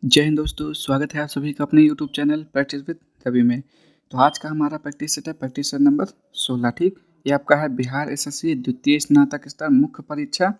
जय हिंद दोस्तों, स्वागत है आप सभी का अपने YouTube channel practice with Ravi में। तो आज का हमारा प्रैक्टिस सेट है प्रैक्टिस सेट नंबर 16। ठीक, ये आपका है बिहार एसएससी द्वितीय स्नातक स्तर मुख्य परीक्षा।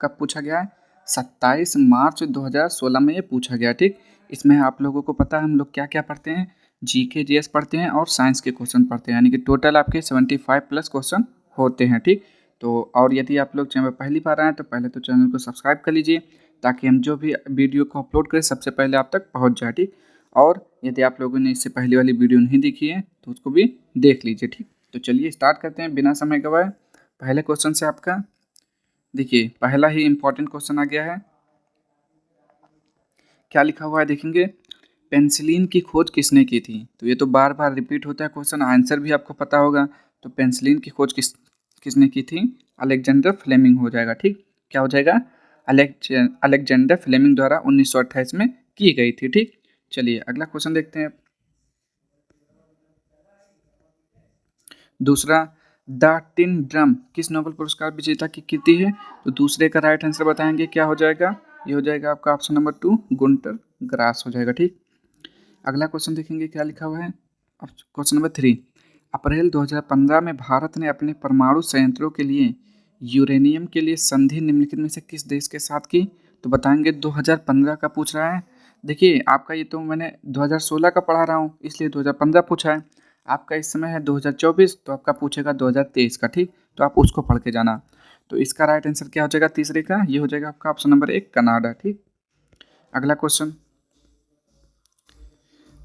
कब पूछा गया है? 27 मार्च 2016 में ये पूछा गया। ठीक, इसमें आप लोगों को पता है हम लोग क्या क्या पढ़ते हैं। जीके जीएस पढ़ते हैं और साइंस के क्वेश्चन पढ़ते हैं, यानी कि टोटल आपके 75 प्लस क्वेश्चन होते हैं। ठीक, तो और यदि आप लोग चैनल पहली बार आए हैं तो पहले तो चैनल को सब्सक्राइब कर लीजिए, ताकि हम जो भी वीडियो को अपलोड करें सबसे पहले आप तक पहुंच जाए। ठीक, और यदि आप लोगों ने इससे पहले वाली वीडियो नहीं देखी है तो उसको भी देख लीजिए। ठीक, तो चलिए स्टार्ट करते हैं बिना समय गवाए। पहले क्वेश्चन से आपका देखिए, पहला ही इंपॉर्टेंट क्वेश्चन आ गया है। क्या लिखा हुआ है देखेंगे, पेंसिलिन की खोज किसने की थी? तो ये तो बार बार रिपीट होता है क्वेश्चन, आंसर भी आपको पता होगा। तो पेंसिलिन की खोज किसने की थी? अलेक्जेंडर फ्लेमिंग हो जाएगा। ठीक, क्या हो जाएगा? अलेक्जेंडर फ्लेमिंग द्वारा 1928 में की गई थी। ठीक, चलिए अगला क्वेश्चन देखते हैं। दूसरा, द टिन ड्रम किस नोबेल पुरस्कार विजेता की कृति है? तो दूसरे का राइट आंसर बताएंगे, क्या हो जाएगा? ये हो जाएगा आपका ऑप्शन नंबर 2, गुंटर ग्रास हो जाएगा। ठीक, अगला क्वेश्चन देखेंगे क्या लिखा हुआ है। क्वेश्चन नंबर 3, अप्रैल 2015 में भारत ने अपने परमाणु संयंत्रों के लिए यूरेनियम के लिए संधि निम्नलिखित में से किस देश के साथ की? तो बताएंगे 2015 का पूछ रहा है। देखिए आपका ये तो मैंने 2016 का पढ़ा रहा हूँ, इसलिए 2015 पूछा है। आपका इस समय है 2024, तो आपका पूछेगा 2023 का। ठीक, तो आप उसको पढ़ के जाना। तो इसका राइट आंसर क्या हो जाएगा तीसरे का? ये हो जाएगा आपका ऑप्शन नंबर 1, कनाडा। ठीक, अगला क्वेश्चन,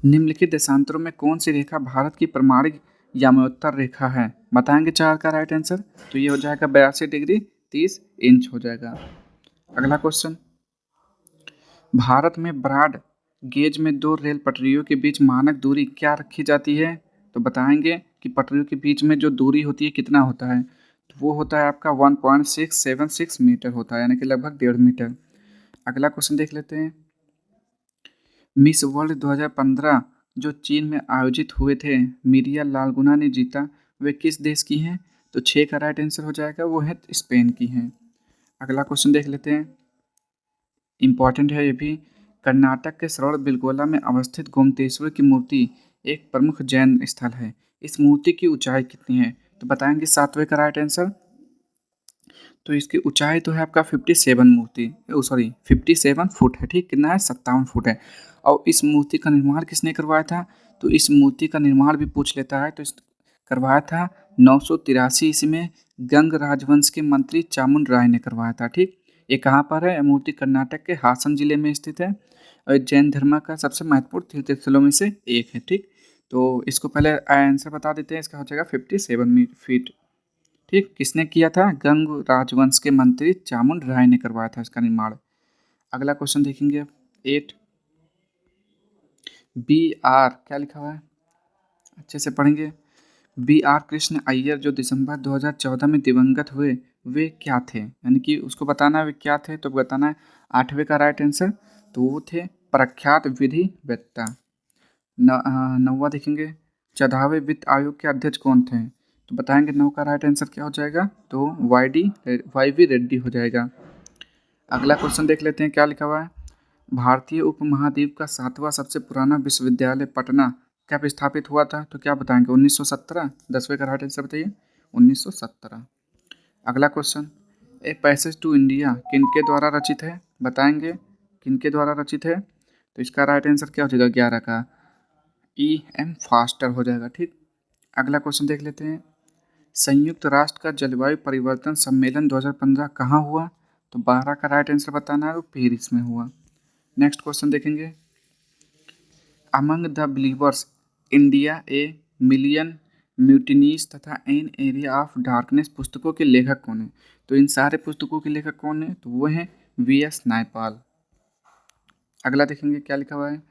निम्नलिखित देशांतरों में कौन सी रेखा भारत की प्रमाणिक याम्योत्तर रेखा है? बताएंगे चार का राइट आंसर। तो ये हो जाएगा 82 डिग्री 30 इंच हो जाएगा। अगला क्वेश्चन, भारत में ब्रॉड गेज में दो रेल पटरियों के बीच मानक दूरी क्या रखी जाती है? तो बताएंगे कि पटरियों के बीच में जो दूरी होती है कितना होता है? तो वो होता है आपका 1.676 मीटर होता है, यानी कि लगभग 1.5 मीटर। अगला क्वेश्चन देख लेते हैं। मिस वर्ल्ड 2015 जो चीन में आयोजित हुए थे, मिरिया लालगुना ने जीता, वे किस देश की हैं? तो 6 का राइट आंसर हो जाएगा, वो है स्पेन की हैं। अगला क्वेश्चन देख लेते हैं, इंपॉर्टेंट है ये भी। कर्नाटक के श्रवणबेलगोला में अवस्थित गोमतेश्वर की मूर्ति एक प्रमुख जैन स्थल है। इस मूर्ति की ऊंचाई कितनी है? तो बताएंगे 7वें का राइट आंसर। तो इसकी ऊंचाई तो है आपका 57 मूर्ति सॉरी 57 फुट है। ठीक, कितना है? 57 फुट है। और इस मूर्ति का निर्माण किसने करवाया था? तो इस मूर्ति का निर्माण भी पूछ लेता है, तो इस करवाया था 983 ईस्वी में गंग राजवंश के मंत्री चामुंड राय ने करवाया था। ठीक, ये कहाँ पर है? मूर्ति कर्नाटक के हासन जिले में स्थित है और जैन धर्म का सबसे महत्वपूर्ण तीर्थ स्थलों में से एक है। ठीक, तो इसको पहले आंसर बता देते हैं, इसका हो जाएगा 57 फीट। ठीक, किसने किया था? गंग राजवंश के मंत्री चामुंड राय ने करवाया था इसका निर्माण। अगला क्वेश्चन देखेंगे 8, बी आर क्या लिखा हुआ है, अच्छे से पढ़ेंगे। बी आर कृष्ण अय्यर जो दिसंबर 2014 में दिवंगत हुए, वे क्या थे? यानी कि उसको बताना है वे क्या थे, तो बताना है 8वें का राइट आंसर। तो वो थे प्रख्यात विधि वेत्ता। 9वां देखेंगे, 14वें वित्त आयोग के अध्यक्ष कौन थे? तो बताएंगे 9 का राइट आंसर क्या हो जाएगा? तो वाई वी रेड्डी हो जाएगा। अगला क्वेश्चन देख लेते हैं क्या लिखा हुआ है। भारतीय उपमहाद्वीप का 7वां सबसे पुराना विश्वविद्यालय पटना कब स्थापित हुआ था? तो क्या बताएंगे? 1917। 10वें का राइट आंसर बताइए, 1917। अगला question, a passage to India किनके द्वारा रचित है? बताएंगे किनके द्वारा रचित है। तो इसका राइट आंसर क्या हो जाएगा? 11 का ई एम फास्टर हो जाएगा। ठीक, अगला क्वेश्चन देख लेते हैं। संयुक्त राष्ट्र का जलवायु परिवर्तन सम्मेलन 2015 कहाँ हुआ? तो 12 का राइट आंसर बताना है, वो पेरिस में हुआ। नेक्स्ट क्वेश्चन देखेंगे, among the believers India a million mutinies तथा एन एरिया ऑफ डार्कनेस पुस्तकों के लेखक कौन है? तो इन सारे पुस्तकों के लेखक कौन है? तो वो हैं वी एस नायपाल। अगला देखेंगे क्या लिखा हुआ है।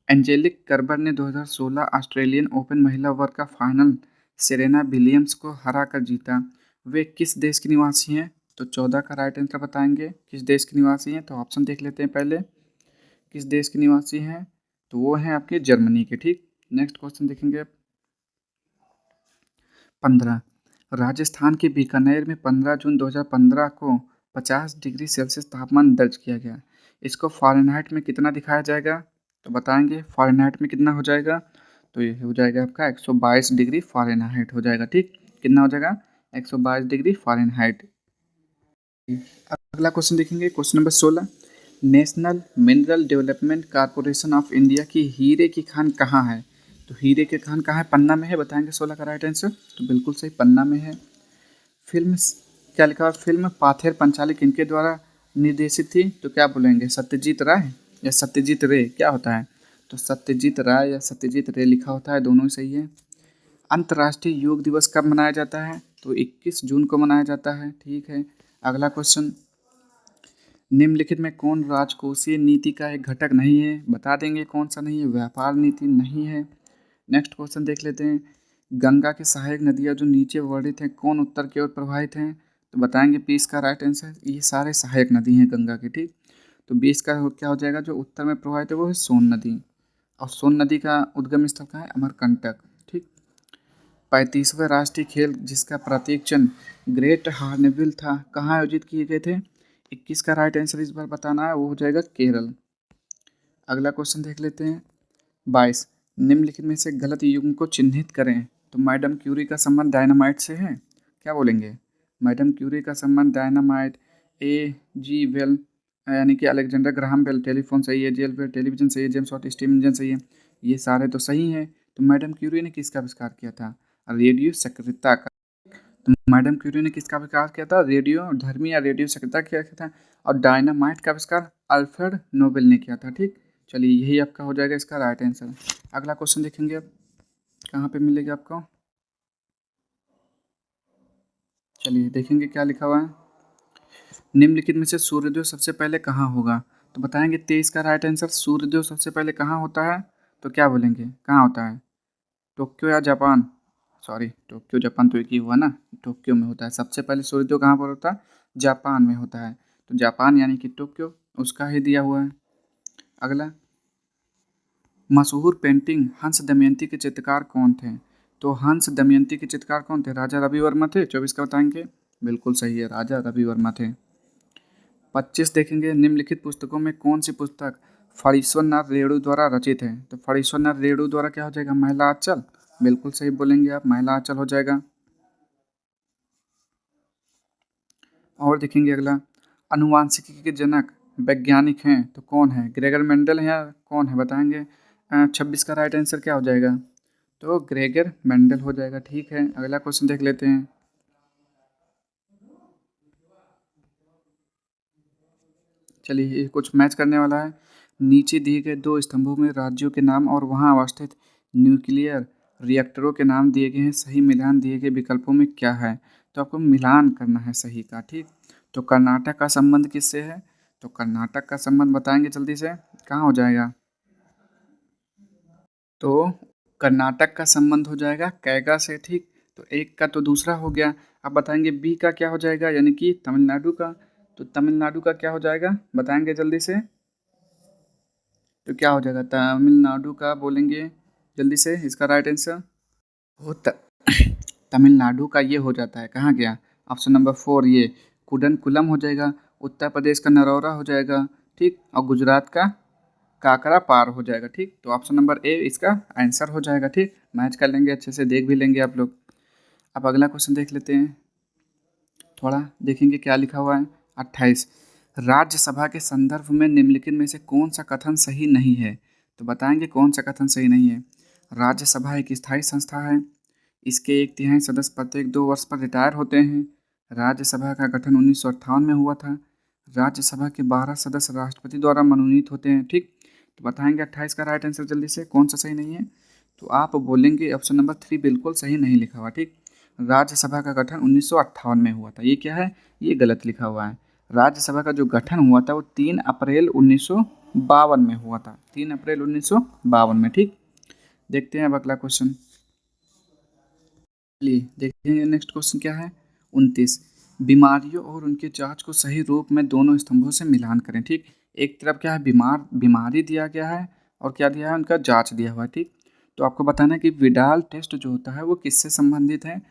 एंजेलिक कर्बर ने 2016 ऑस्ट्रेलियन ओपन महिला वर्ग का फाइनल सेरेना विलियम्स को हरा कर जीता, वे किस देश के निवासी हैं? तो 14 का राइट आंसर बताएंगे किस देश के निवासी हैं। तो ऑप्शन देख लेते हैं पहले, किस देश के निवासी हैं? तो वो हैं आपके जर्मनी के। ठीक, नेक्स्ट क्वेश्चन देखेंगे 15, राजस्थान के बीकानेर में 15 जून 2015 को 50 डिग्री सेल्सियस तापमान दर्ज किया गया। इसको फ़ारेनहाइट में कितना दिखाया जाएगा, तो बताएंगे फ़ारेनहाइट में कितना हो जाएगा। तो ये हो जाएगा आपका 122 डिग्री फ़ारेनहाइट हो जाएगा। ठीक, कितना हो जाएगा 122 डिग्री फ़ारेनहाइट। अगला क्वेश्चन देखेंगे, question number 16। National mineral development corporation of India की हीरे की खान कहाँ है। तो हीरे की खान कहाँ है, पन्ना में है। बताएंगे 16 का राइट आंसर, तो बिल्कुल सही, पन्ना में है। फिल्म क्या लिखा हुआ, फिल्म पाथेर पंचाली किनके द्वारा निर्देशित थी, तो क्या बोलेंगे, सत्यजीत राय या सत्यजीत रे, क्या होता है। तो सत्यजीत राय या सत्यजीत रे लिखा होता है, दोनों ही सही है। अंतर्राष्ट्रीय योग दिवस कब मनाया जाता है, तो 21 जून को मनाया जाता है। ठीक है। अगला क्वेश्चन, निम्नलिखित में कौन राजकोषीय नीति का एक घटक नहीं है, बता देंगे कौन सा नहीं है, व्यापार नीति नहीं है। नेक्स्ट क्वेश्चन देख लेते हैं, गंगा की सहायक नदियाँ जो नीचे वर्णित हैं कौन उत्तर की ओर प्रवाहित हैं, तो बताएंगे 20 का राइट आंसर, ये सारे सहायक नदी हैं गंगा की। ठीक, तो 20 का क्या हो जाएगा, जो उत्तर में प्रवाहित है वो है सोन नदी, और सोन नदी का उद्गम स्थल कहाँ है, अमरकंटक। ठीक, 35वें राष्ट्रीय खेल जिसका प्रतीक चिन्ह ग्रेट हार्नबिल था, कहाँ आयोजित किए गए थे। 21 का राइट आंसर इस बार बताना है, वो हो जाएगा केरल। अगला क्वेश्चन देख लेते हैं, 22। निम्नलिखित में से गलत युग्म को चिन्हित करें, तो मैडम क्यूरी का संबंध डायनामाइट से है, क्या बोलेंगे। मैडम क्यूरी का संबंध डायनामाइट, ए जी वेल यानी कि अलेक्जेंडर ग्राहम बेल, टेलीफोन सही है, जेल बेल टेलीविजन सही है, जेम्स वॉट स्टीम इंजन सही है, ये सारे तो सही हैं। तो मैडम क्यूरी ने किसका आविष्कार किया था, रेडियो सक्रियता का। तो मैडम क्यूरी ने किसका आविष्कार किया था, रेडियो धर्मी या रेडियो सक्रियता किया था। और डायनामाइट का आविष्कार अल्फ्रेड नोबेल ने किया था। ठीक, चलिए यही आपका हो जाएगा इसका राइट आंसर। अगला क्वेश्चन देखेंगे, अब कहाँ पे मिलेगा आपको, चलिए देखेंगे क्या लिखा हुआ है। निम्नलिखित में से सूर्योदय सबसे पहले कहाँ होगा, तो बताएंगे 23 का राइट आंसर, सूर्योदय सबसे पहले कहाँ होता है, तो क्या बोलेंगे, कहाँ होता है, टोक्यो या जापान, सॉरी टोक्यो जापान तो एक ही हुआ ना, टोक्यो में होता है सबसे पहले सूर्योदय, कहाँ पर होता है, जापान में होता है। तो जापान यानी कि टोक्यो, उसका ही दिया हुआ है। अगला, मशहूर पेंटिंग हंस दमयंती के चित्रकार कौन थे, तो हंस दमयंती के चित्रकार कौन थे, राजा रवि वर्मा थे। 24 का बताएंगे, बिल्कुल सही है, राजा रवि वर्मा थे। 25 देखेंगे, निम्नलिखित पुस्तकों में कौन सी पुस्तक फणीश्वर नाथ रेणु द्वारा रचित है, तो फणीश्वर नाथ रेणु द्वारा क्या हो जाएगा, महिला आंचल, बिल्कुल सही बोलेंगे आप, महिला आंचल हो जाएगा। और देखेंगे अगला, अनुवांशिकी के जनक वैज्ञानिक हैं तो कौन है, ग्रेगर मेंडल है या कौन है, बताएंगे। 26 का राइट आंसर क्या हो जाएगा, तो ग्रेगर मेंडल हो जाएगा। ठीक है, अगला क्वेश्चन देख लेते हैं। चलिए ये कुछ मैच करने वाला है। नीचे दिए गए दो स्तंभों में राज्यों के नाम और वहां अवस्थित न्यूक्लियर रिएक्टरों के नाम दिए गए हैं, सही मिलान दिए गए विकल्पों में क्या है, तो आपको मिलान करना है सही का। ठीक, तो कर्नाटक का संबंध किससे है, तो कर्नाटक का संबंध बताएंगे जल्दी से, कहाँ हो जाएगा, तो कर्नाटक का संबंध हो जाएगा कैगा से। ठीक, तो एक का तो दूसरा हो गया। अब बताएंगे बी का क्या हो जाएगा, यानी कि तमिलनाडु का, तो तमिलनाडु का क्या हो जाएगा, बताएंगे जल्दी से, तो क्या हो जाएगा, तमिलनाडु का बोलेंगे जल्दी से इसका राइट आंसर, वो तमिलनाडु का ये हो जाता है, कहाँ गया, ऑप्शन नंबर 4 ये कुडनकुलम हो जाएगा, उत्तर प्रदेश का नरौरा हो जाएगा। ठीक, और गुजरात का काकरा पार हो जाएगा। ठीक, तो ऑप्शन नंबर ए इसका आंसर हो जाएगा। ठीक, मैच कर लेंगे, अच्छे से देख भी लेंगे आप लोग। अब अगला क्वेश्चन देख लेते हैं, थोड़ा देखेंगे क्या लिखा हुआ है। 28, राज्यसभा के संदर्भ में निम्नलिखित में से कौन सा कथन सही नहीं है, तो बताएंगे कौन सा कथन सही नहीं है। राज्यसभा एक स्थायी संस्था है, इसके 1/3 सदस्य प्रत्येक 2 वर्ष पर रिटायर होते हैं, राज्यसभा का गठन 1958 में हुआ था, राज्यसभा के 12 सदस्य राष्ट्रपति द्वारा मनोनीत होते हैं। ठीक, तो बताएंगे 28 का राइट आंसर जल्दी से, कौन सा सही नहीं है, तो आप बोलेंगे ऑप्शन नंबर 3 बिल्कुल सही नहीं लिखा हुआ। ठीक, राज्यसभा का गठन 1958 में हुआ था, ये क्या है, ये गलत लिखा हुआ है। राज्यसभा का जो गठन हुआ था वो 3 अप्रैल 1952 में हुआ था, 3 अप्रैल 1952 में। ठीक, देखते हैं अब अगला क्वेश्चन, चलिए देखेंगे नेक्स्ट क्वेश्चन क्या है। 29, बीमारियों और उनके जांच को सही रूप में दोनों स्तंभों से मिलान करें। ठीक, एक तरफ क्या है, बीमारी दिया गया है और क्या दिया है, उनका जांच दिया हुआ है। ठीक, तो आपको बताना है कि विडाल टेस्ट जो होता है वो किससे संबंधित है,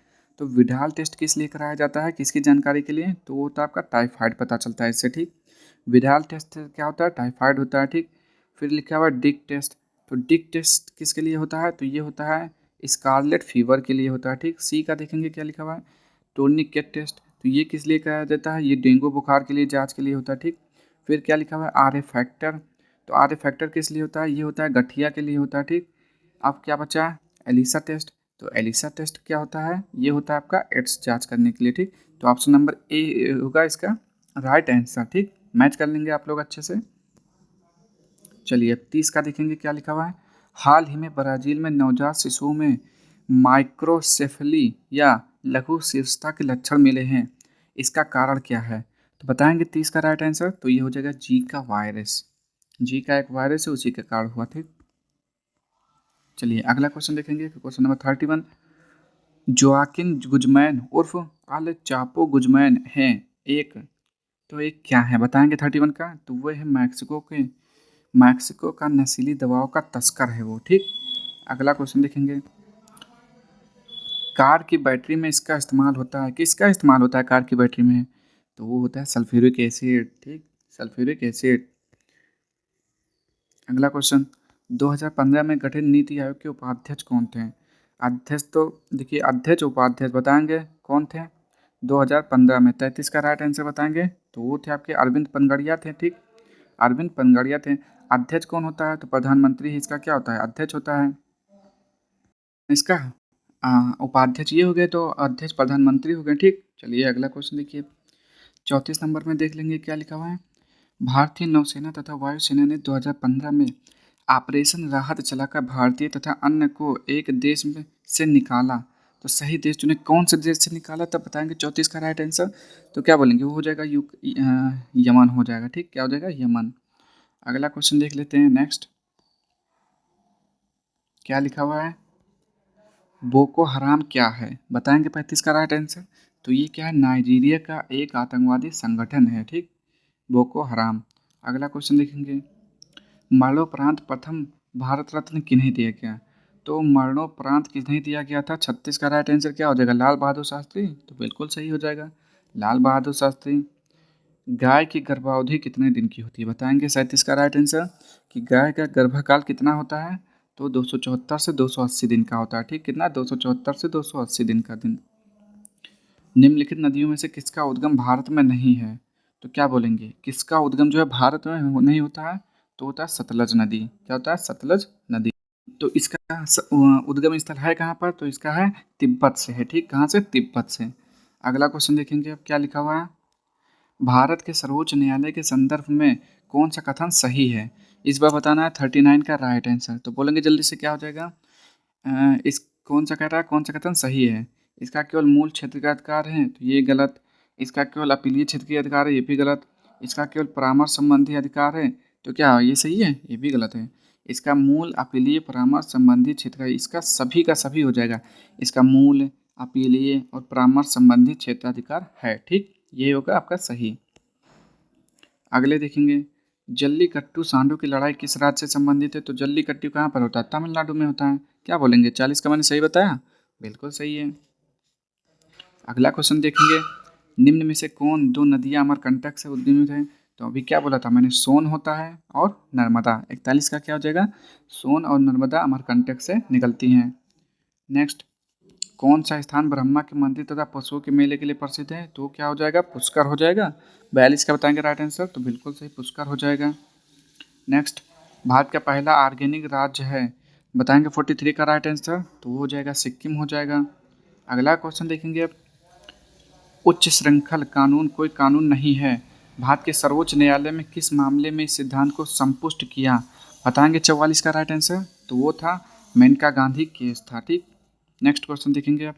तो विडाल टेस्ट किस लिए कराया जाता है, किसकी जानकारी के लिए, तो वो तो आपका टाइफाइड पता चलता है इससे। ठीक, विडाल टेस्ट क्या होता है, टाइफाइड होता है, ठीक। फिर लिखा हुआ है डिक टेस्ट, तो डिक टेस्ट किसके लिए होता है, तो ये होता है स्कारलेट फीवर के लिए होता है, ठीक। सी का देखेंगे क्या लिखा हुआ है, टोर्निकेट टेस्ट, तो ये किस लिए कराया जाता है, ये डेंगू बुखार के लिए जांच के लिए होता है, ठीक। फिर क्या लिखा हुआ है आर ए फैक्टर, तो आर ए फैक्टर किस लिए होता है, ये होता है गठिया के लिए होता है, ठीक। अब क्या बचा, एलिसा टेस्ट, तो एलिसा टेस्ट क्या होता है, ये होता है आपका एड्स जांच करने के लिए, ठीक। तो ऑप्शन नंबर ए होगा इसका राइट आंसर, ठीक। मैच कर लेंगे आप लोग अच्छे से। चलिए अब 30 का देखेंगे क्या लिखा हुआ है, हाल ही में ब्राजील में नवजात शिशुओं में माइक्रोसेफली या लघु शीर्षता के लक्षण मिले हैं, इसका कारण क्या है, तो बताएंगे 30 का राइट आंसर, तो ये हो जाएगा जी का वायरस, जी का एक वायरस है, उसी के कारण हुआ, ठीक। चलिए अगला क्वेश्चन देखेंगे, क्वेश्चन नंबर 31, जोआकिन गुजमैन उर्फ अल चापो गुजमैन है एक, तो एक क्या है बताएंगे 31 का, तो वह है मैक्सिको का नशीली दवाओं का तस्कर है वो, ठीक। अगला क्वेश्चन देखेंगे, कार की बैटरी में इसका इस्तेमाल होता है, किसका इस्तेमाल होता है कार की बैटरी में, तो वो होता है सल्फ्यूरिक एसिड, ठीक, सल्फ्यूरिक एसिड। अगला क्वेश्चन, 2015 में गठित नीति आयोग के उपाध्यक्ष कौन थे, अध्यक्ष तो देखिए अध्यक्ष उपाध्यक्ष बताएंगे कौन थे 2015 में, 33 का राइट आंसर बताएंगे, तो वो थे आपके अरविंद पनगड़िया थे, ठीक, अरविंद पनगड़िया थे। अध्यक्ष कौन होता है, तो प्रधानमंत्री ही इसका क्या होता है, अध्यक्ष होता है इसका, उपाध्यक्ष ये हो गए, तो अध्यक्ष प्रधानमंत्री हो गए, ठीक। चलिए अगला क्वेश्चन देखिए, 34 नंबर में देख लेंगे क्या लिखा हुआ है, भारतीय नौसेना तथा वायुसेना ने 2015 में ऑपरेशन राहत चलाकर भारतीय तथा अन्य को एक देश में से निकाला, तो सही देश चुने, कौन से देश से निकाला तब बताएंगे 34 का राइट आंसर, तो क्या बोलेंगे, वो हो जाएगा यमन हो जाएगा, ठीक, क्या हो जाएगा यमन। अगला क्वेश्चन देख लेते हैं नेक्स्ट, क्या लिखा हुआ है, बोको हराम क्या है बताएंगे 35 का राइट आंसर, तो ये क्या है, नाइजीरिया का एक आतंकवादी संगठन है, ठीक, बोको हराम। अगला क्वेश्चन देखेंगे, मरणोपरांत प्रथम भारत रत्न किन्हें दिया गया, तो मरणोपरांत किन्हें दिया गया था, 36 का राइट आंसर क्या हो जाएगा, लाल बहादुर शास्त्री, तो बिल्कुल सही हो जाएगा लाल बहादुर शास्त्री। गाय की गर्भावधि कितने दिन की होती है बताएंगे 37 का राइट आंसर, कि गाय का गर्भकाल कितना होता है, तो 274 से 280 दिन का होता है, ठीक, कितना 274 से 280 दिन का दिन। निम्नलिखित नदियों में से किसका उद्गम भारत में नहीं है, तो क्या बोलेंगे, किसका उद्गम जो है भारत में नहीं होता है, तो होता है सतलज नदी, क्या होता है सतलज नदी। तो इसका उद्गम स्थल है कहाँ पर, तो इसका है तिब्बत से है, ठीक, कहाँ से, तिब्बत से। अगला क्वेश्चन देखेंगे अब क्या लिखा हुआ है, भारत के सर्वोच्च न्यायालय के संदर्भ में कौन सा कथन सही है, इस बार बताना है 39 का राइट आंसर, तो बोलेंगे जल्दी से क्या हो जाएगा, इस कौन सा कह रहा है कौन सा कथन सही है, इसका केवल मूल क्षेत्र का अधिकार है, तो ये गलत, इसका केवल अपीलीय क्षेत्र के अधिकार है, ये भी गलत, इसका केवल परामर्श संबंधी अधिकार है, तो क्या ये सही है, ये भी गलत है, इसका मूल अपीलीय परामर्श संबंधी क्षेत्र है, इसका सभी का सभी हो जाएगा, इसका मूल अपीलीय और परामर्श संबंधी क्षेत्राधिकार है, ठीक, ये होगा आपका सही। अगले देखेंगे, जल्लीकट्टू सांडों की लड़ाई किस राज्य से संबंधित है, तो जल्लीकट्टू कहाँ पर होता है, तमिलनाडु में होता है, क्या बोलेंगे 40 का मैंने सही बताया, बिल्कुल सही है। अगला क्वेश्चन देखेंगे, निम्न में से कौन दो नदियाँ अमरकंटक से उद्गमित है, तो अभी क्या बोला था मैंने, सोन होता है और नर्मदा, 41 का क्या हो जाएगा, सोन और नर्मदा अमरकंटक से निकलती हैं। नेक्स्ट, कौन सा स्थान ब्रह्मा के मंदिर तथा पशुओं के मेले के लिए प्रसिद्ध है, तो क्या हो जाएगा, पुष्कर हो जाएगा, 42 का बताएंगे राइट आंसर, तो बिल्कुल सही पुष्कर हो जाएगा। नेक्स्ट, भारत का पहला ऑर्गेनिक राज्य है बताएंगे 43 का राइट आंसर, तो वो हो जाएगा सिक्किम हो जाएगा। अगला क्वेश्चन देखेंगे अब, उच्च श्रृंखल कानून कोई कानून नहीं है, भारत के सर्वोच्च न्यायालय में किस मामले में इस सिद्धांत को संपुष्ट किया, बताएंगे 44 का राइट आंसर, तो वो था मेनका गांधी केस था, ठीक। नेक्स्ट क्वेश्चन देखेंगे आप,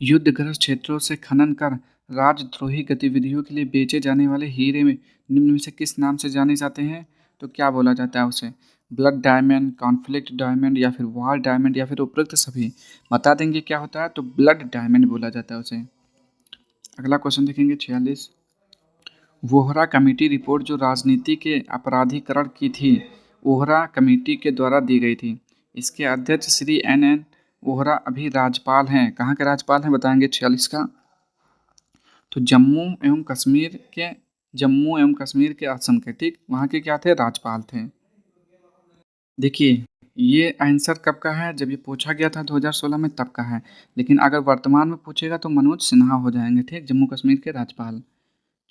युद्धग्रस्त क्षेत्रों से खनन कर राजद्रोही गतिविधियों के लिए बेचे जाने वाले हीरे में निम्न में से किस नाम से जाने जाते हैं, तो क्या बोला जाता है उसे, ब्लड डायमंड, कॉन्फ्लिक्ट डायमंड या फिर वॉर डायमंड या फिर उपरोक्त सभी, बता देंगे क्या होता है, तो ब्लड डायमंड बोला जाता है उसे। अगला क्वेश्चन देखेंगे 46, वोहरा कमेटी रिपोर्ट जो राजनीति के अपराधीकरण की थी, वोहरा कमेटी के द्वारा दी गई थी, इसके अध्यक्ष श्री एन एन वोहरा अभी राज्यपाल हैं, कहाँ के राज्यपाल हैं बताएंगे 46 का, तो जम्मू एवं कश्मीर के असम के, ठीक, वहाँ के क्या थे, राज्यपाल थे। देखिए, ये आंसर कब का है, जब ये पूछा गया था 2016 में तब का है, लेकिन अगर वर्तमान में पूछेगा तो मनोज सिन्हा हो जाएंगे, ठीक, जम्मू कश्मीर के राज्यपाल।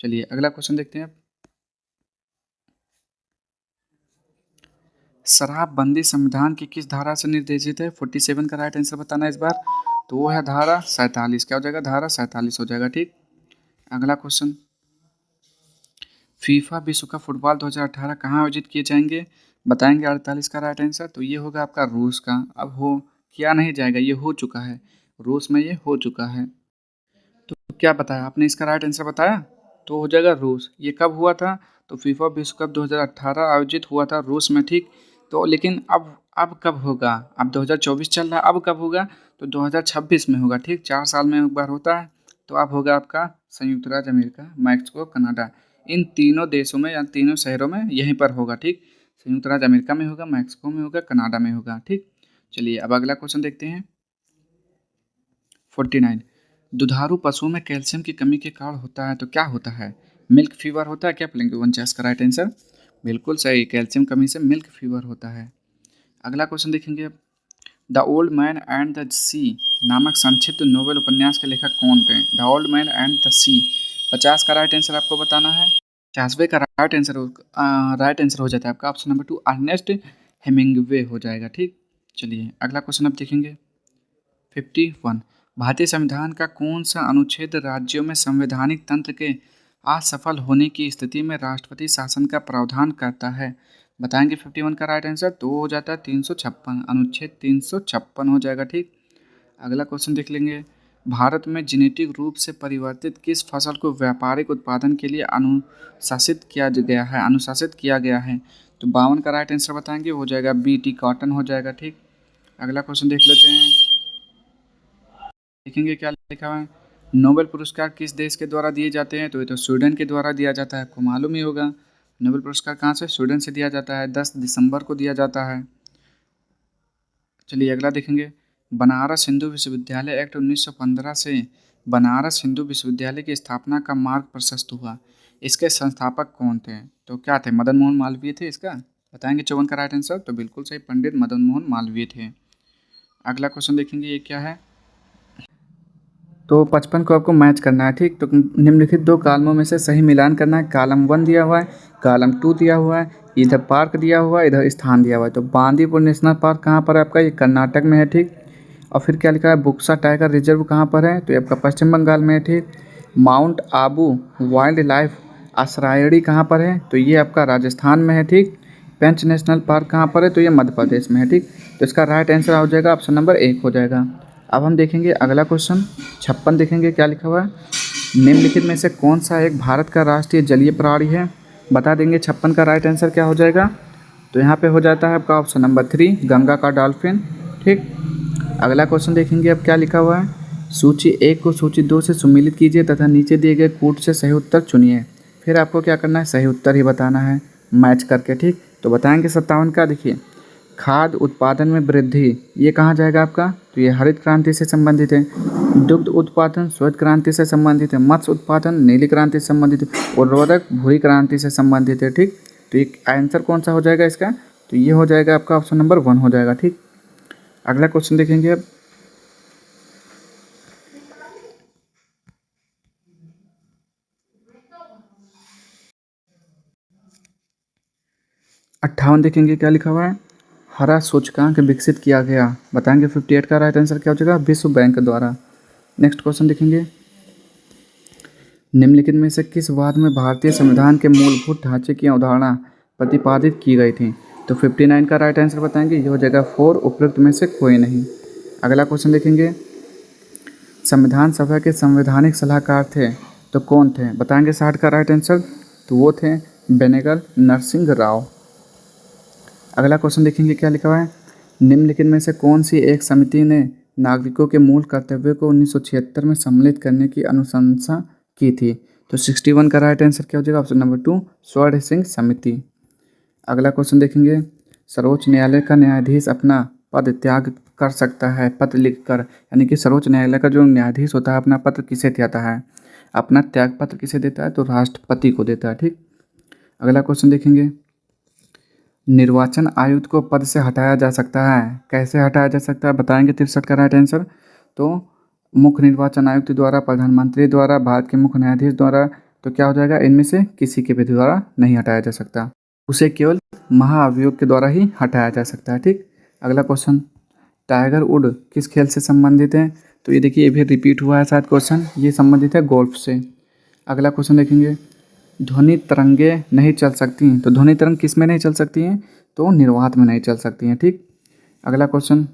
चलिए अगला क्वेश्चन देखते हैं। शराबबंदी संविधान की किस धारा से निर्देशित है? 47 का राइट आंसर बताना है इस बार। तो वो है धारा 47। क्या हो जाएगा, धारा 47 हो जाएगा, ठीक। अगला क्वेश्चन, फीफा विश्व कप फुटबॉल 2018 कहाँ आयोजित किए जाएंगे? बताएंगे 48 का राइट आंसर। तो ये होगा आपका रूस का। अब हो क्या नहीं जाएगा, ये हो चुका है, रूस में ये हो चुका है। तो क्या बताया आपने, इसका राइट आंसर बताया, तो हो जाएगा रूस। ये कब हुआ था? तो फीफा विश्व कप 2018 आयोजित हुआ था रूस में, ठीक। तो लेकिन अब कब होगा? अब 2024 चल रहा है, अब कब होगा? तो 2026 में होगा, ठीक, 4 साल में एक बार होता है। तो अब होगा आपका संयुक्त राज्य अमेरिका, मैक्सिको, कनाडा, इन तीनों देशों में या तीनों शहरों में यहीं पर होगा, ठीक। संयुक्त राज्य अमेरिका में होगा, मैक्सिको में होगा, कनाडा में होगा, ठीक। चलिए अब अगला क्वेश्चन देखते हैं। 49, दुधारू पशुओं में कैल्शियम की कमी के कारण होता है, तो क्या होता है? मिल्क फीवर होता है क्या? प्लिंग का राइट आंसर बिल्कुल सही, कैल्शियम कमी से मिल्क फीवर होता है। अगला क्वेश्चन देखेंगे। The Old Man and the Sea नामक संक्षिप्त नोबेल उपन्यास के लेखक कौन थे? The Old Man and the Sea. 50 का राइट आंसर आपको बताना है। 50वें का राइट आंसर हो जाता है आपका ऑप्शन नंबर 2, अर्नेस्ट हेमिंग्वे हो जाएगा, ठीक। चलिए अगला क्वेश्चन अब देखेंगे। 51, भारतीय संविधान का कौन सा अनुच्छेद राज्यों में संवैधानिक तंत्र के असफल होने की स्थिति में राष्ट्रपति शासन का प्रावधान करता है? बताएंगे 51 का राइट आंसर। तो हो जाता है 356, अनुच्छेद 356 हो जाएगा, ठीक। अगला क्वेश्चन देख लेंगे। भारत में जेनेटिक रूप से परिवर्तित किस फसल को व्यापारिक उत्पादन के लिए अनुशासित किया गया है? तो 52 का राइट आंसर बताएंगे, हो जाएगा बीटी, कॉटन हो जाएगा, ठीक। अगला क्वेश्चन देख लेते हैं। देखेंगे क्या लिखा हुआ है। नोबेल पुरस्कार किस देश के द्वारा दिए जाते हैं? तो ये तो स्वीडन के द्वारा दिया जाता है, आपको मालूम ही होगा। नोबेल पुरस्कार कहाँ से? स्वीडन से दिया जाता है, 10 दिसंबर को दिया जाता है। चलिए अगला देखेंगे। बनारस हिंदू विश्वविद्यालय एक्ट 1915 से बनारस हिंदू विश्वविद्यालय की स्थापना का मार्ग प्रशस्त हुआ। इसके संस्थापक कौन थे? तो क्या थे? मदन मोहन मालवीय थे इसका। बताएंगे 54 का राइट आंसर। तो बिल्कुल सही, पंडित मदन मोहन मालवीय थे। अगला क्वेश्चन देखेंगे, ये क्या है। तो 55 को आपको मैच करना है, ठीक। तो निम्नलिखित दो कालमों में से सही मिलान करना है। कॉलम 1 दिया हुआ है, कॉलम 2 दिया हुआ है, इधर पार्क दिया हुआ है, इधर स्थान दिया हुआ है। तो बांदीपुर नेशनल पार्क कहाँ पर है आपका? ये कर्नाटक में है, ठीक। और फिर क्या लिखा है, बुक्सा टाइगर रिजर्व कहाँ पर है? तो ये आपका पश्चिम बंगाल में है, ठीक। माउंट आबू वाइल्ड लाइफ आश्रयणी कहाँ पर है? तो ये आपका राजस्थान में है, ठीक। पेंच नेशनल पार्क कहाँ पर है? तो ये मध्य प्रदेश में है, ठीक। तो इसका राइट आंसर हो जाएगा ऑप्शन नंबर 1 हो जाएगा। अब हम देखेंगे अगला क्वेश्चन। 56 देखेंगे क्या लिखा हुआ है। निम्नलिखित में से कौन सा एक भारत का राष्ट्रीय जलीय प्राणी है? बता देंगे 56 का राइट आंसर क्या हो जाएगा। तो यहाँ पे हो जाता है आपका ऑप्शन नंबर 3, गंगा का डॉल्फिन, ठीक। अगला क्वेश्चन देखेंगे अब क्या लिखा हुआ है। सूची 1 को सूची 2 से सुमेलित कीजिए तथा नीचे दिए गए कूट से सही उत्तर चुनिए। फिर आपको क्या करना है, सही उत्तर ही बताना है मैच करके, ठीक। तो बताएंगे 57 का। देखिए, खाद्य उत्पादन में वृद्धि, ये कहाँ जाएगा आपका? तो ये हरित क्रांति से संबंधित है। दुग्ध उत्पादन श्वेत क्रांति से संबंधित है। मत्स्य उत्पादन नीली क्रांति से संबंधित है। उर्वरक भूरी क्रांति से संबंधित है, ठीक। तो ये आंसर कौन सा हो जाएगा इसका? तो ये हो जाएगा आपका ऑप्शन नंबर 1 हो जाएगा, ठीक। अगला क्वेश्चन देखेंगे अब। अट्ठावन देखेंगे क्या लिखा हुआ है। हरा सूचकांक विकसित किया गया। बताएंगे 58 का राइट आंसर क्या हो जाएगा? विश्व बैंक द्वारा। नेक्स्ट क्वेश्चन देखेंगे। निम्नलिखित में से किस वाद में भारतीय संविधान के मूलभूत ढांचे की अवधारणा प्रतिपादित की गई थी? तो 59 का राइट आंसर बताएंगे, ये हो जाएगा 4, उपयुक्त में से कोई नहीं। अगला क्वेश्चन देखेंगे। संविधान सभा के संवैधानिक सलाहकार थे, तो कौन थे? बताएंगे 60 का राइट आंसर। तो वो थे बेनेगल नरसिंह राव। अगला क्वेश्चन देखेंगे क्या लिखा हुआ है। निम्नलिखित में से कौन सी एक समिति ने नागरिकों के मूल कर्तव्यों को 1976 में सम्मिलित करने की अनुशंसा की थी? तो 61 का राइट आंसर क्या हो जाएगा? ऑप्शन नंबर 2, स्वर्ण सिंह समिति। अगला क्वेश्चन देखेंगे। सर्वोच्च न्यायालय का न्यायाधीश अपना पद त्याग कर सकता है पत्र लिखकर, यानी कि सर्वोच्च न्यायालय का जो न्यायाधीश होता है अपना पत्र किसे देता है? अपना त्यागपत्र किसे देता है, तो राष्ट्रपति को देता है। ठीक, अगला क्वेश्चन देखेंगे, निर्वाचन आयुक्त को पद से हटाया जा सकता है, कैसे हटाया जा सकता है बताएंगे 63 का राइट आंसर। तो मुख्य निर्वाचन आयुक्त द्वारा, प्रधानमंत्री द्वारा, भारत के मुख्य न्यायाधीश द्वारा, तो क्या हो जाएगा, इनमें से किसी के भी द्वारा नहीं हटाया जा सकता, उसे केवल महाअभियोग के द्वारा ही हटाया जा सकता है। ठीक, अगला क्वेश्चन, टाइगर वुड किस खेल से संबंधित है, तो ये देखिए ये भी रिपीट हुआ है शायद क्वेश्चन, ये संबंधित है गोल्फ से। अगला क्वेश्चन देखेंगे, ध्वनि तरंगे नहीं चल सकती हैं, तो ध्वनि तरंग किस में नहीं चल सकती हैं, तो निर्वात में नहीं चल सकती हैं। ठीक, अगला क्वेश्चन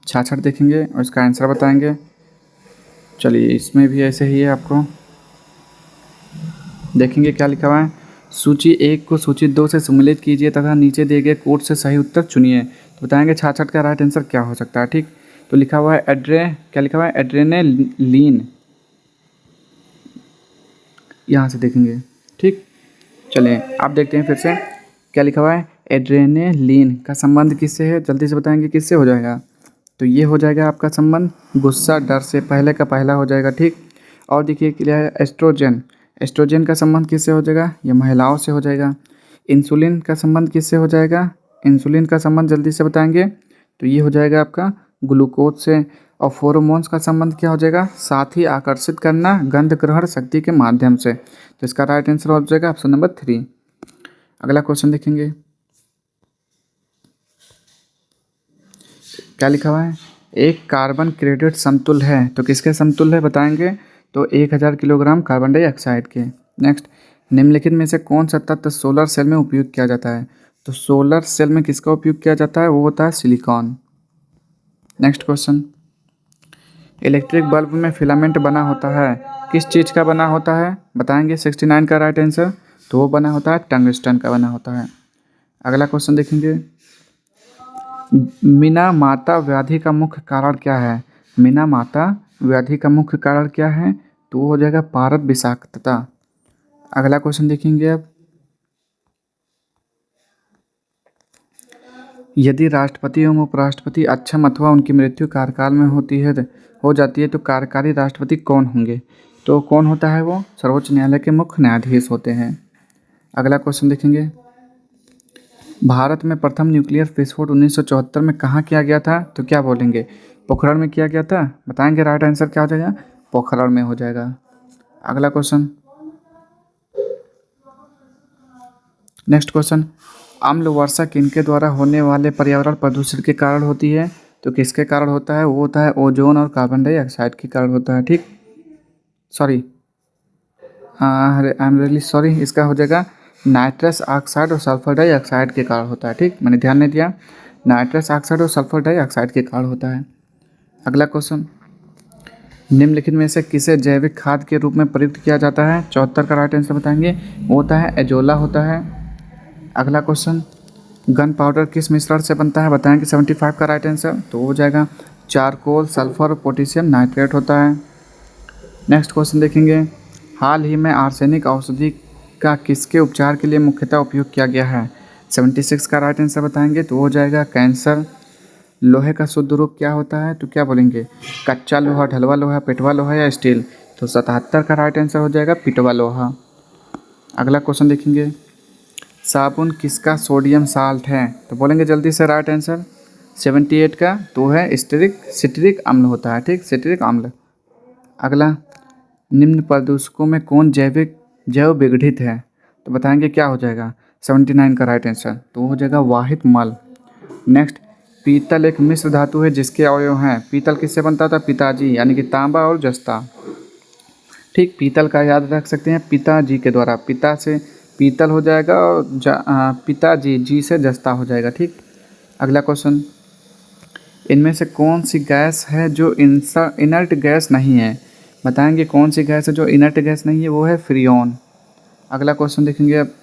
66 देखेंगे और इसका आंसर बताएंगे। चलिए इसमें भी ऐसे ही है, आपको देखेंगे क्या लिखा हुआ है, सूची 1 को सूची 2 से सम्मिलित कीजिए तथा नीचे दिए गए कोड से सही उत्तर चुनिए। तो बताएंगे 66 का राइट आंसर क्या हो सकता है। ठीक, तो लिखा हुआ है क्या लिखा हुआ है, एड्रेनालीन, यहाँ से देखेंगे। ठीक, चलिए आप देखते हैं फिर से क्या लिखा हुआ है, एड्रेनालीन का संबंध किससे है, जल्दी से बताएंगे किससे हो जाएगा, तो ये हो जाएगा आपका संबंध गुस्सा डर से, पहले का पहला हो जाएगा। ठीक, और देखिए क्या है, एस्ट्रोजन, एस्ट्रोजन का संबंध किससे हो जाएगा, ये महिलाओं से हो जाएगा। इंसुलिन का संबंध किससे हो जाएगा, इंसुलिन का संबंध जल्दी से बताएंगे, तो ये हो जाएगा आपका ग्लूकोज से। और फेरोमोन्स का संबंध क्या हो जाएगा, साथ ही आकर्षित करना गंध ग्रहण शक्ति के माध्यम से। तो इसका राइट आंसर हो जाएगा ऑप्शन नंबर 3। अगला क्वेश्चन देखेंगे, क्या लिखा हुआ है, एक कार्बन क्रेडिट समतुल्य है, तो किसके समतुल्य है बताएंगे, तो 1000 किलोग्राम कार्बन डाइऑक्साइड के। नेक्स्ट, निम्नलिखित में से कौन सा तत्व सोलर सेल में उपयोग किया जाता है, तो सोलर सेल में किसका उपयोग किया जाता है, वो होता है silicon. Next question, electric bulb में फिलामेंट बना होता है, किस चीज़ का बना होता है बताएंगे 69 का राइट आंसर, तो वो बना होता है टंगस्टन का बना होता है। अगला क्वेश्चन देखेंगे, मीना व्याधि का मुख्य कारण क्या है, मीना व्याधि का मुख्य कारण क्या है, तो वो हो जाएगा पारद विषाक्तता। अगला क्वेश्चन देखेंगे अब, यदि राष्ट्रपति एवं उपराष्ट्रपति अक्षम अथवा उनकी मृत्यु कार्यकाल में हो जाती है तो कार्यकारी राष्ट्रपति कौन होंगे, तो कौन होता है वो, सर्वोच्च न्यायालय के मुख्य न्यायाधीश होते हैं। अगला क्वेश्चन देखेंगे, भारत में प्रथम न्यूक्लियर विस्फोट 1974 में कहाँ किया गया था, तो क्या बोलेंगे, पोखरण में किया गया था, बताएंगे राइट आंसर क्या हो जाएगा, पोखरण में हो जाएगा। अगला क्वेश्चन, नेक्स्ट क्वेश्चन, अम्ल वर्षा किनके द्वारा होने वाले पर्यावरण प्रदूषण के कारण होती है, तो किसके कारण होता है, वो होता है ओजोन और कार्बन डाइऑक्साइड के कारण होता है। ठीक, sorry, I am really sorry, इसका हो जाएगा नाइट्रस ऑक्साइड और सल्फर डाइऑक्साइड के कारण होता है। ठीक, मैंने ध्यान नहीं दिया, नाइट्रस ऑक्साइड और सल्फर डाइऑक्साइड के कारण होता है। अगला क्वेश्चन, निम्नलिखित में से किसे जैविक खाद के रूप में प्रयुक्त किया जाता है, 74 का राइट आंसर बताएंगे, वो होता है एजोला होता है। अगला क्वेश्चन, गन पाउडर किस मिश्रण से बनता है बताएंगे 75 का राइट आंसर, तो हो जाएगा चारकोल, सल्फर, पोटेशियम नाइट्रेट होता है। नेक्स्ट क्वेश्चन देखेंगे, हाल ही में आर्सेनिक औषधि का किसके उपचार के लिए मुख्यतः उपयोग किया गया है, 76 का राइट आंसर बताएंगे, तो हो जाएगा कैंसर। लोहे का शुद्ध रूप क्या होता है, तो क्या बोलेंगे, कच्चा लोहा, ढलवा लोहा, पिटवा लोहा या स्टील, तो 77 का राइट आंसर हो जाएगा पिटवा लोहा। अगला क्वेश्चन देखेंगे, साबुन किसका सोडियम साल्ट है, तो बोलेंगे जल्दी से राइट आंसर 78 का, तो है सिट्रिक अम्ल होता है। ठीक, सिट्रिक अम्ल। अगला, निम्न प्रदूषकों में कौन जैव विघटित है, तो बताएंगे क्या हो जाएगा 79 का राइट आंसर, तो हो जाएगा वाहित मल। नेक्स्ट, पीतल एक मिश्र धातु है जिसके अवयव हैं, पीतल किससे बनता था, पिताजी, यानी कि तांबा और जस्ता। ठीक, पीतल का याद रख सकते हैं पिताजी के द्वारा, पिता से पीतल हो जाएगा और पिताजी जी से जस्ता हो जाएगा। ठीक, अगला क्वेश्चन, इनमें से कौन सी गैस है जो इनर्ट गैस नहीं है, बताएंगे कौन सी गैस है जो इनर्ट गैस नहीं है, वो है फ्रियोन। अगला क्वेश्चन देखेंगे अब,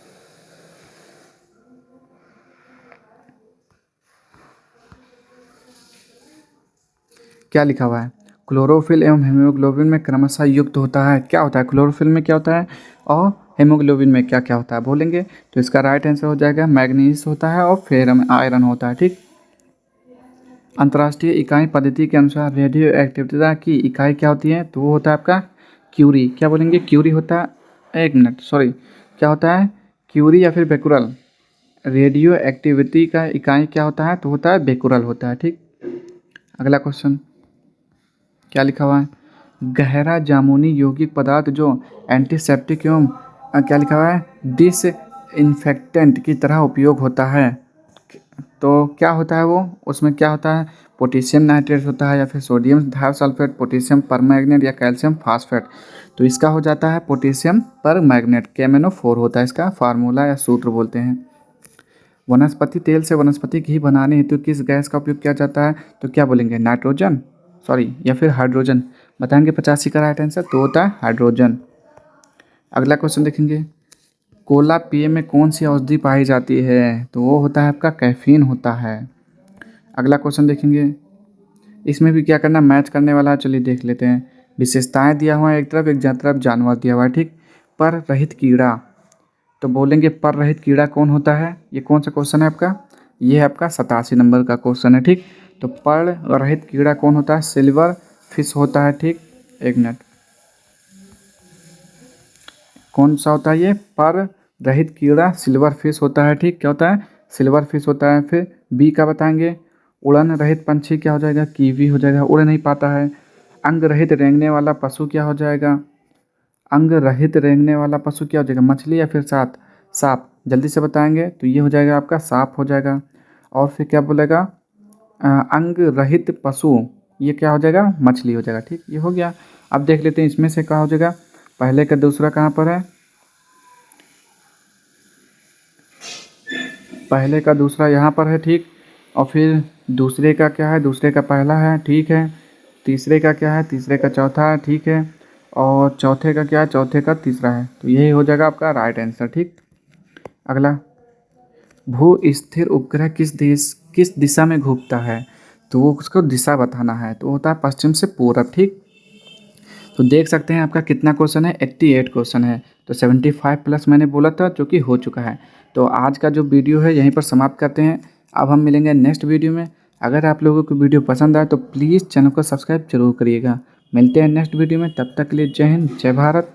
क्या लिखा हुआ है, क्लोरोफिल एवं हेमोग्लोबिन में क्रमशः युक्त होता है, क्या होता है क्लोरोफिल में क्या होता है और हेमोग्लोबिन में क्या क्या होता है बोलेंगे, तो इसका राइट आंसर हो जाएगा मैग्नीज होता है और फेरम आयरन होता है। ठीक, अंतर्राष्ट्रीय इकाई पद्धति के अनुसार रेडियो एक्टिविटी की इकाई क्या होती है? तो वो होता है आपका क्यूरी। क्या बोलेंगे? क्यूरी होता है। एक मिनट, सॉरी, क्या होता है? क्यूरी या फिर बेकुरल। रेडियो एक्टिविटी का इकाई क्या होता है? तो होता है बेकुरल होता है। ठीक, अगला क्वेश्चन क्या लिखा हुआ है? गहरा जामुनी यौगिक पदार्थ जो एंटीसेप्टिक एवं क्या लिखा हुआ है? डिसइंफेक्टेंट की तरह उपयोग होता है। तो क्या होता है वो? उसमें क्या होता है? पोटेशियम नाइट्रेट होता है या फिर सोडियम डाइसल्फेट, पोटेशियम परमैंगनेट या कैल्शियम फास्फेट। तो इसका हो जाता है पोटेशियम परमैंगनेट। KMnO4 होता है इसका फार्मूला या सूत्र बोलते हैं। वनस्पति तेल से वनस्पति घी बनाने हेतु किस गैस का उपयोग किया जाता है? तो क्या बोलेंगे? नाइट्रोजन, सॉरी, या फिर हाइड्रोजन। बताएंगे 85 का राइट आंसर तो होता है हाइड्रोजन। अगला क्वेश्चन देखेंगे, कोला पेय में कौन सी औषधि पाई जाती है? तो वो होता है आपका कैफीन होता है। अगला क्वेश्चन देखेंगे, इसमें भी क्या करना, मैच करने वाला है। चलिए देख लेते हैं। विशेषताएं दिया हुआ है एक तरफ, एक तरफ जानवर दिया हुआ है। ठीक, पर रहित कीड़ा। तो बोलेंगे पर रहित कीड़ा कौन होता है? ये कौन सा क्वेश्चन है आपका? ये है आपका 87 नंबर का क्वेश्चन है। ठीक, तो पर रहित कीड़ा कौन होता है? सिल्वर फिश होता है। ठीक, एक मिनट, कौन सा होता है ये? पर रहित कीड़ा सिल्वर फिश होता है। ठीक, क्या होता है? सिल्वर फिश होता है। फिर बी का बताएंगे, उड़न रहित पंछी क्या हो जाएगा? कीवी हो जाएगा, उड़ नहीं पाता है। अंग रहित रेंगने वाला पशु क्या हो जाएगा? अंग रहित रेंगने वाला पशु क्या हो जाएगा? मछली या फिर सांप? सांप, जल्दी से बताएंगे तो ये हो जाएगा आपका सांप हो जाएगा। और फिर क्या बोलेगा? अंग रहित पशु, ये क्या हो जाएगा? मछली हो जाएगा। ठीक, ये हो गया। अब देख लेते हैं इसमें से क्या हो जाएगा। पहले का दूसरा कहाँ पर है? पहले का दूसरा यहाँ पर है। ठीक, और फिर दूसरे का क्या है? दूसरे का पहला है। ठीक है, तीसरे का क्या है? तीसरे का चौथा है। ठीक है, और चौथे का क्या है? चौथे का तीसरा है। तो यही हो जाएगा आपका राइट आंसर। ठीक, अगला, भू स्थिर उपग्रह किस दिशा में घूमता है? तो वो उसको दिशा बताना है, तो होता है पश्चिम से पूरब। ठीक, तो देख सकते हैं आपका कितना क्वेश्चन है? 88 क्वेश्चन है। तो 75 प्लस मैंने बोला था जो कि हो चुका है। तो आज का जो वीडियो है यहीं पर समाप्त करते हैं। अब हम मिलेंगे नेक्स्ट वीडियो में। अगर आप लोगों को वीडियो पसंद आए तो प्लीज़ चैनल को सब्सक्राइब जरूर करिएगा। मिलते हैं नेक्स्ट वीडियो में, तब तक के लिए जय हिंद, जय भारत।